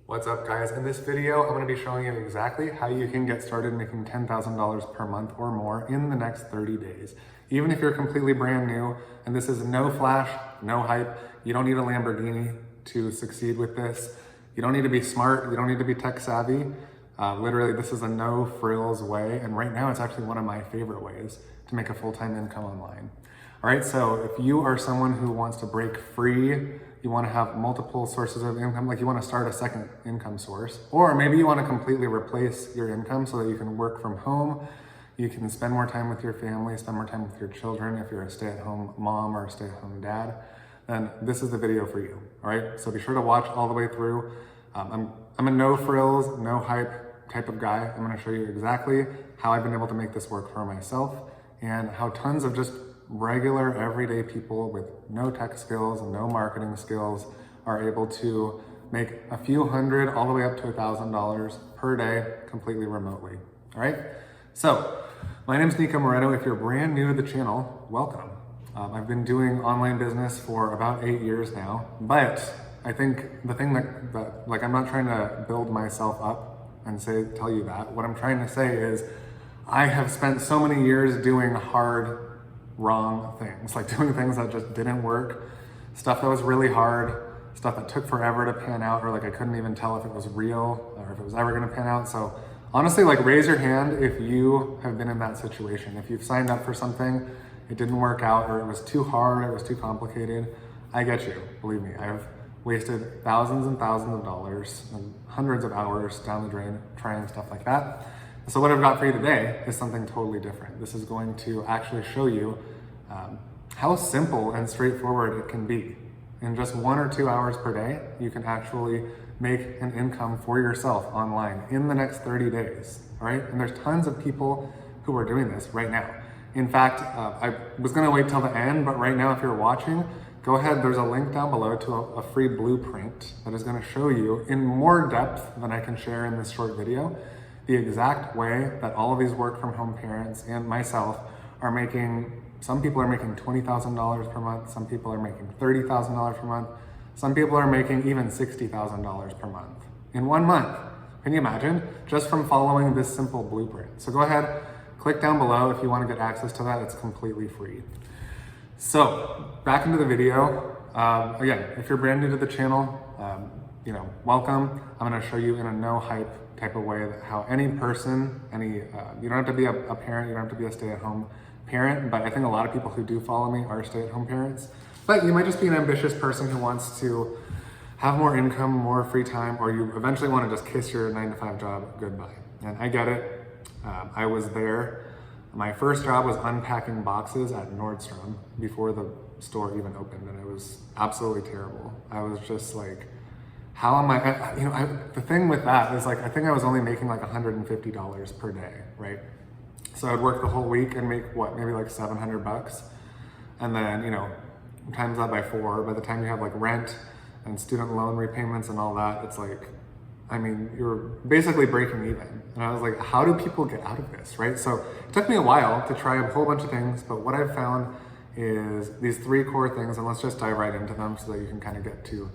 What's up, guys? In this video, I'm going to be showing you exactly how you can get started making $10,000 per month or more in the next 30 days. Even if you're completely brand new, and this is no flash, no hype, you don't need a Lamborghini to succeed with this. You don't need to be smart, you don't need to be tech savvy. Literally, this is a no frills way, and right now it's actually one of my favorite ways to make a full-time income online. All right, so if you are someone who wants to break free, you want to have multiple sources of income, like you want to start a second income source, or maybe you want to completely replace your income so that you can work from home, you can spend more time with your family, spend more time with your children if you're a stay-at-home mom or a stay-at-home dad, then this is the video for you, all right? So be sure to watch all the way through. I'm a no frills, no hype type of guy. I'm going to show you exactly how I've been able to make this work for myself and how tons of just regular everyday people with no tech skills, no marketing skills are able to make a few hundred all the way up to $1,000 per day completely remotely. All right. So my name is Nico Moreno. If you're brand new to the channel, welcome. I've been doing online business for about 8 years now, but I think the thing that like, I'm not trying to build myself up and tell you that. What I'm trying to say is I have spent so many years doing hard, wrong things, like doing things that just didn't work, stuff that was really hard, stuff that took forever to pan out, or like I couldn't even tell if it was real or if it was ever going to pan out. So honestly, like raise your hand if you have been in that situation. If you've signed up for something, it didn't work out, or it was too hard, it was too complicated. I get you, believe me. I've wasted thousands and thousands of dollars and hundreds of hours down the drain trying stuff like that. So what I've got for you today is something totally different. This is going to actually show you how simple and straightforward it can be. In just 1 or 2 hours per day, you can actually make an income for yourself online in the next 30 days, all right? And there's tons of people who are doing this right now. In fact, I was gonna wait till the end, but right now if you're watching, go ahead, there's a link down below to a free blueprint that is gonna show you in more depth than I can share in this short video, the exact way that all of these work from home parents and myself are making. Some people are making $20,000 per month, some people are making $30,000 per month, some people are making even $60,000 per month in 1 month. Can you imagine? Just from following this simple blueprint. So go ahead, click down below if you want to get access to that. It's completely free. So back into the video. Again, if you're brand new to the channel, welcome. I'm going to show you in a no hype type of way that how any person, you don't have to be a parent, you don't have to be a stay-at-home parent, but I think a lot of people who do follow me are stay-at-home parents. But you might just be an ambitious person who wants to have more income, more free time, or you eventually want to just kiss your 9-to-5 job goodbye. And I get it. I was there. My first job was unpacking boxes at Nordstrom before the store even opened, and it was absolutely terrible. I was just like, how am I, the thing with that is like, I think I was only making like $150 per day, right? So I'd work the whole week and make what, maybe like 700 bucks. And then, times that by 4, by the time you have like rent and student loan repayments and all that, it's like, you're basically breaking even. And I was like, how do people get out of this, right? So it took me a while to try a whole bunch of things, but what I've found is these 3 core things, and let's just dive right into them so that you can kind of get to,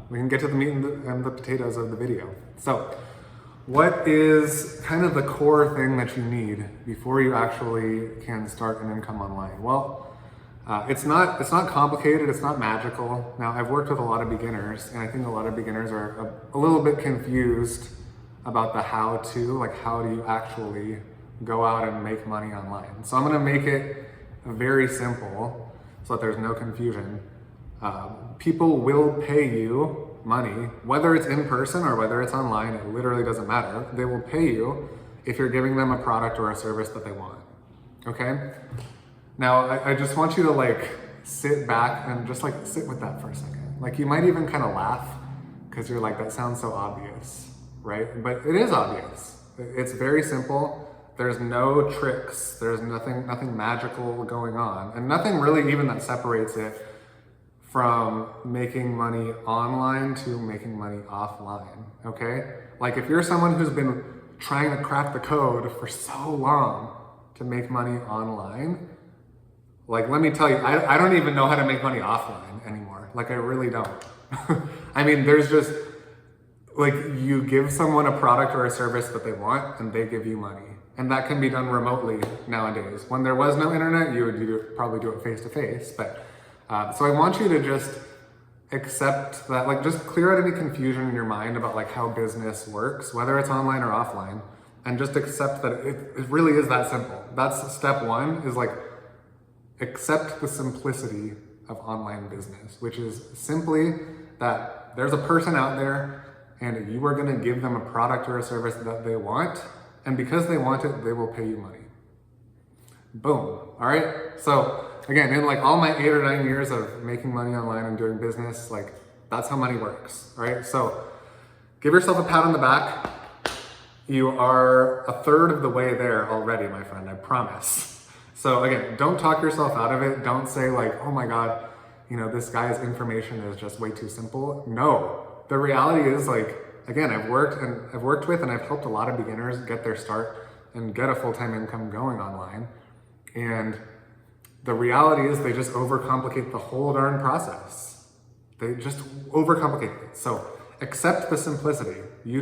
we can get to the meat and the potatoes of the video. So what is kind of the core thing that you need before you actually can start an income online? Well, it's not complicated, it's not magical. Now, I've worked with a lot of beginners, and I think a lot of beginners are a little bit confused about the how-to, like how do you actually go out and make money online? So I'm gonna make it very simple so that there's no confusion. People will pay you money, whether it's in person or whether it's online, it literally doesn't matter. They will pay you if you're giving them a product or a service that they want, okay? Now, I just want you to like sit back and just like sit with that for a second. Like you might even kind of laugh because you're like, that sounds so obvious, right? But it is obvious. It's very simple. There's no tricks. There's nothing magical going on, and nothing really even that separates it from making money online to making money offline, okay? Like if you're someone who's been trying to crack the code for so long to make money online, like let me tell you, I don't even know how to make money offline anymore. Like I really don't. There's just, like you give someone a product or a service that they want and they give you money. And that can be done remotely nowadays. When there was no internet, you would probably do it face to face. But so I want you to just accept that, like just clear out any confusion in your mind about like how business works, whether it's online or offline, and just accept that it really is that simple. That's step one, is like accept the simplicity of online business, which is simply that there's a person out there and you are going to give them a product or a service that they want, and because they want it, they will pay you money. Boom. All right. So again, in like all my 8 or 9 years of making money online and doing business, like that's how money works. All right. So give yourself a pat on the back. You are a third of the way there already, my friend, I promise. So again, don't talk yourself out of it. Don't say like, oh my God, you know, this guy's information is just way too simple. No, the reality is like, again, I've worked with and I've helped a lot of beginners get their start and get a full-time income going online. And the reality is they just overcomplicate the whole darn process. They just overcomplicate it. So accept the simplicity. You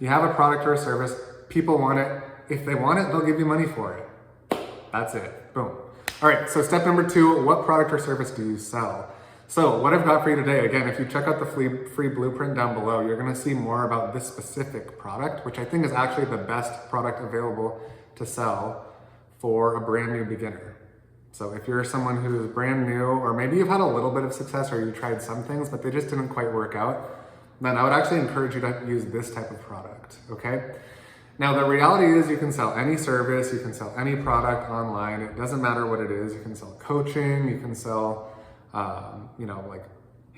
have a product or a service, people want it. If they want it, they'll give you money for it. That's it, boom. All right, so step number 2, what product or service do you sell? So what I've got for you today, again, if you check out the free blueprint down below, you're gonna see more about this specific product, which I think is actually the best product available to sell for a brand new beginner. So if you're someone who's brand new, or maybe you've had a little bit of success or you tried some things, but they just didn't quite work out, then I would actually encourage you to use this type of product, okay? Now, the reality is you can sell any service, you can sell any product online. It doesn't matter what it is. You can sell coaching, you can sell, you know, like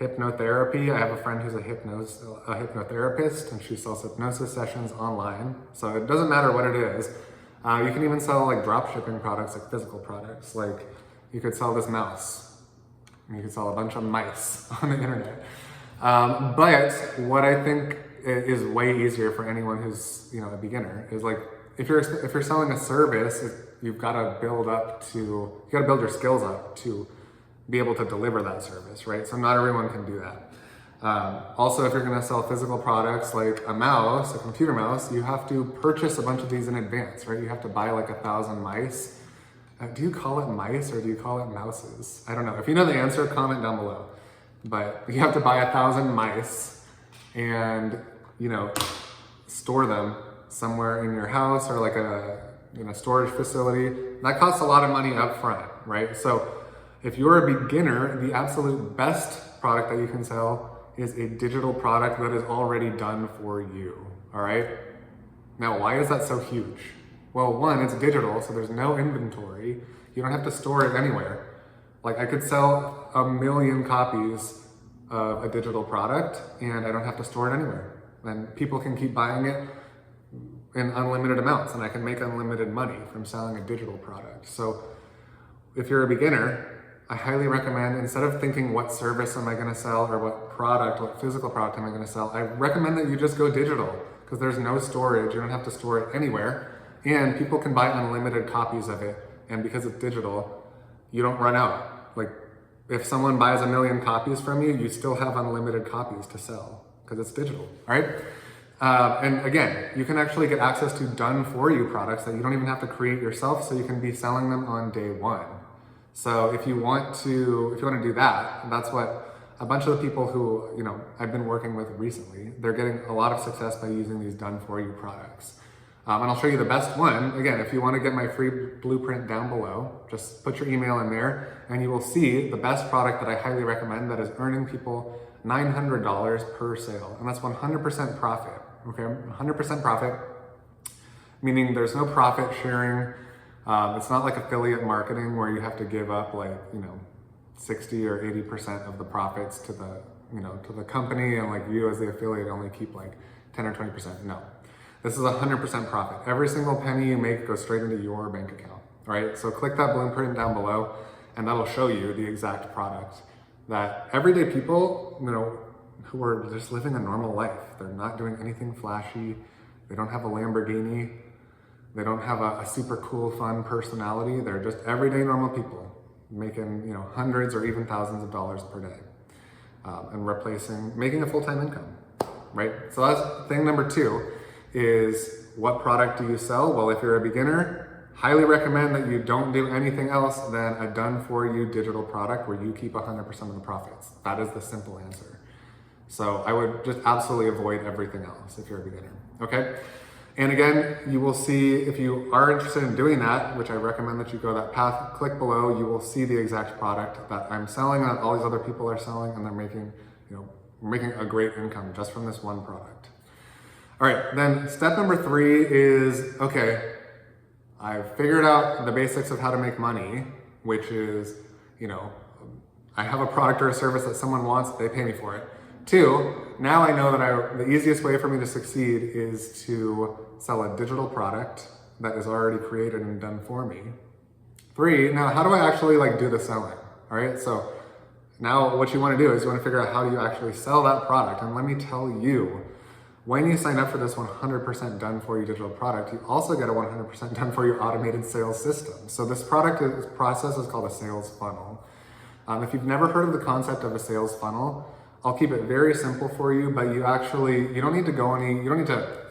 hypnotherapy. I have a friend who's a hypnotherapist, and she sells hypnosis sessions online. So it doesn't matter what it is. You can even sell like drop shipping products, like physical products. Like you could sell this mouse, and you could sell a bunch of mice on the internet. But what I think is way easier for anyone who's, you know, a beginner is like, if you're selling a service, you've got to build your skills up to be able to deliver that service, right? So not everyone can do that. Also, if you're going to sell physical products like a mouse, a computer mouse, you have to purchase a bunch of these in advance, right? You have to buy like 1,000 mice. Do you call it mice or do you call it mouses? I don't know. If you know the answer, comment down below. But you have to buy 1,000 mice and, you know, store them somewhere in your house or like in a storage facility. That costs a lot of money up front, right? So if you're a beginner, the absolute best product that you can sell is a digital product that is already done for you, all right? Now, why is that so huge? Well, one, it's digital, so there's no inventory. You don't have to store it anywhere. Like I could sell 1 million copies of a digital product and I don't have to store it anywhere. And people can keep buying it in unlimited amounts and I can make unlimited money from selling a digital product. So if you're a beginner, I highly recommend, instead of thinking what service am I gonna sell or what physical product am I gonna sell, I recommend that you just go digital because there's no storage, you don't have to store it anywhere, and people can buy unlimited copies of it, and because it's digital, you don't run out. Like, if someone buys 1 million copies from you, you still have unlimited copies to sell because it's digital, all right? And again, you can actually get access to done-for-you products that you don't even have to create yourself, so you can be selling them on day one. So if you want to do that, that's what a bunch of the people who, you know, I've been working with recently, they're getting a lot of success by using these done-for-you products. And I'll show you the best one. Again, if you want to get my free blueprint down below, just put your email in there and you will see the best product that I highly recommend that is earning people $900 per sale. And that's 100% profit, okay? 100% profit, meaning there's no profit sharing. It's not like affiliate marketing where you have to give up like, you know, 60 or 80% of the profits to the, you know, to the company, and like you as the affiliate only keep like 10 or 20%. No. This is 100% profit. Every single penny you make goes straight into your bank account, right? So click that blueprint down below and that'll show you the exact product that everyday people, you know, who are just living a normal life. They're not doing anything flashy. They don't have a Lamborghini. They don't have a super cool, fun personality. They're just everyday normal people making, you know, hundreds or even thousands of dollars per day and making a full-time income. right? So that's thing number 2 is what product do you sell? Well, if you're a beginner, highly recommend that you don't do anything else than a done-for-you digital product where you keep 100% of the profits. That is the simple answer. So I would just absolutely avoid everything else if you're a beginner, okay? And again, you will see, if you are interested in doing that, which I recommend that you go that path, click below, you will see the exact product that I'm selling and that all these other people are selling, and they're making, making a great income just from this one product. All right, then step number 3 is, okay, I've figured out the basics of how to make money, which is, I have a product or a service that someone wants, they pay me for it. 2, now I know that the easiest way for me to succeed is to sell a digital product that is already created and done for me. 3, now how do I actually do the selling? All right, so now what you want to do is you want to figure out how do you actually sell that product. And let me tell you, when you sign up for this 100% done for you digital product, you also get a 100% done for you automated sales system. So this process is called a sales funnel. If you've never heard of the concept of a sales funnel, I'll keep it very simple for you, but you don't need to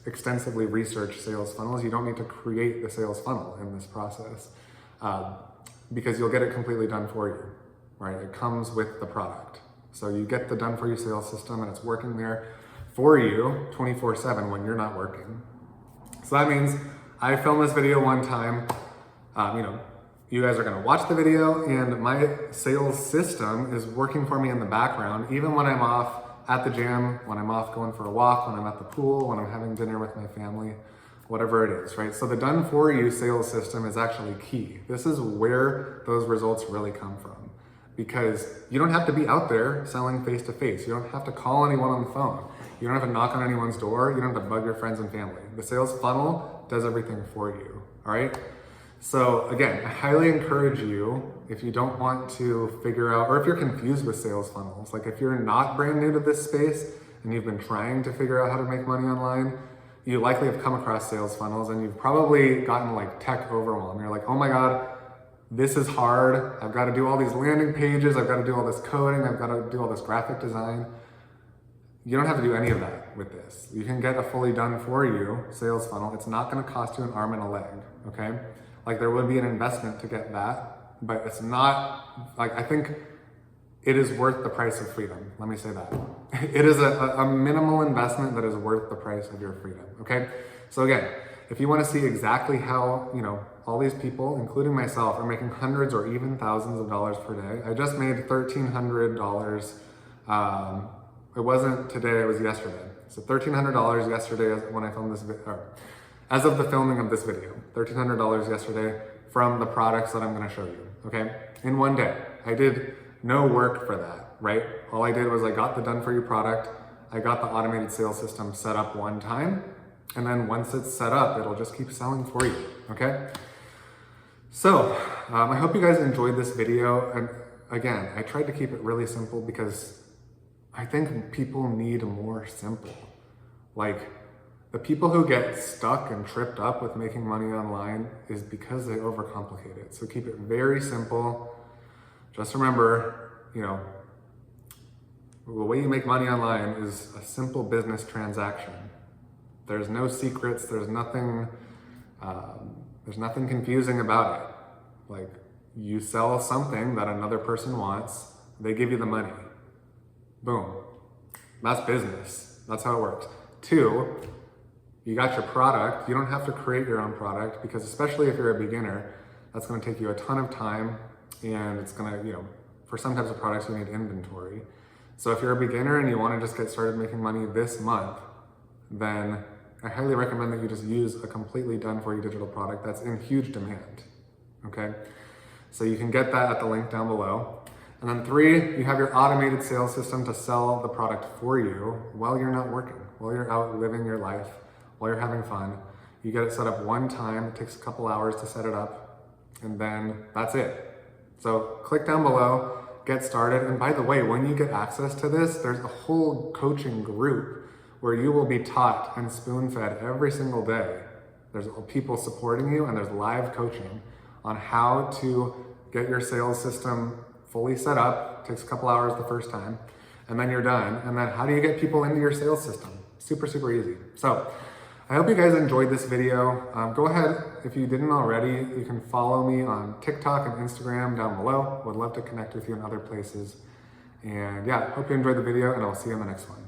extensively research sales funnels. You don't need to create the sales funnel in this process because you'll get it completely done for you, right? It comes with the product. So you get the done for you sales system and it's working there for you 24/7 when you're not working. So that means I filmed this video one time, you guys are gonna watch the video and my sales system is working for me in the background, even when I'm off at the gym, when I'm off going for a walk, when I'm at the pool, when I'm having dinner with my family, whatever it is, right? So the done for you sales system is actually key. This is where those results really come from because you don't have to be out there selling face to face. You don't have to call anyone on the phone. You don't have to knock on anyone's door. You don't have to bug your friends and family. The sales funnel does everything for you, all right? So again, I highly encourage you, if you don't want to figure out, or if you're confused with sales funnels, if you're not brand new to this space and you've been trying to figure out how to make money online, you likely have come across sales funnels and you've probably gotten tech overwhelm. You're like, oh my God, this is hard. I've got to do all these landing pages. I've got to do all this coding. I've got to do all this graphic design. You don't have to do any of that with this. You can get a fully done for you sales funnel. It's not going to cost you an arm and a leg, okay? There would be an investment to get that, but it's not, I think it is worth the price of freedom. Let me say that. It is a minimal investment that is worth the price of your freedom, okay? So again, if you want to see exactly how, all these people, including myself, are making hundreds or even thousands of dollars per day. I just made $1,300. It wasn't today, it was yesterday. So $1,300 yesterday when I filmed this video. As of the filming of this video, $1,300 yesterday from the products that I'm gonna show you, okay? In one day. I did no work for that, right? All I did was I got the done for you product, I got the automated sales system set up one time, and then once it's set up, it'll just keep selling for you, okay? So, I hope you guys enjoyed this video. And again, I tried to keep it really simple because I think people need more simple. The people who get stuck and tripped up with making money online is because they overcomplicate it. So keep it very simple. Just remember, the way you make money online is a simple business transaction. There's no secrets, there's nothing confusing about it. You sell something that another person wants, they give you the money. Boom. That's business. That's how it works. 2, you got your product. You don't have to create your own product because especially if you're a beginner, that's going to take you a ton of time and it's going to, for some types of products you need inventory. So if you're a beginner and you want to just get started making money this month, then I highly recommend that you just use a completely done for you digital product that's in huge demand, okay? So you can get that at the link down below. And then 3, you have your automated sales system to sell the product for you while you're not working, while you're out living your life, while you're having fun. You get it set up one time, it takes a couple hours to set it up, and then that's it. So click down below, get started. And by the way, when you get access to this, there's a whole coaching group where you will be taught and spoon-fed every single day. There's people supporting you and there's live coaching on how to get your sales system fully set up. It takes a couple hours the first time. and then you're done. And then how do you get people into your sales system? Super, super easy. So I hope you guys enjoyed this video. Go ahead, if you didn't already, you can follow me on TikTok and Instagram down below. Would love to connect with you in other places. And yeah, hope you enjoyed the video, and I'll see you in the next one.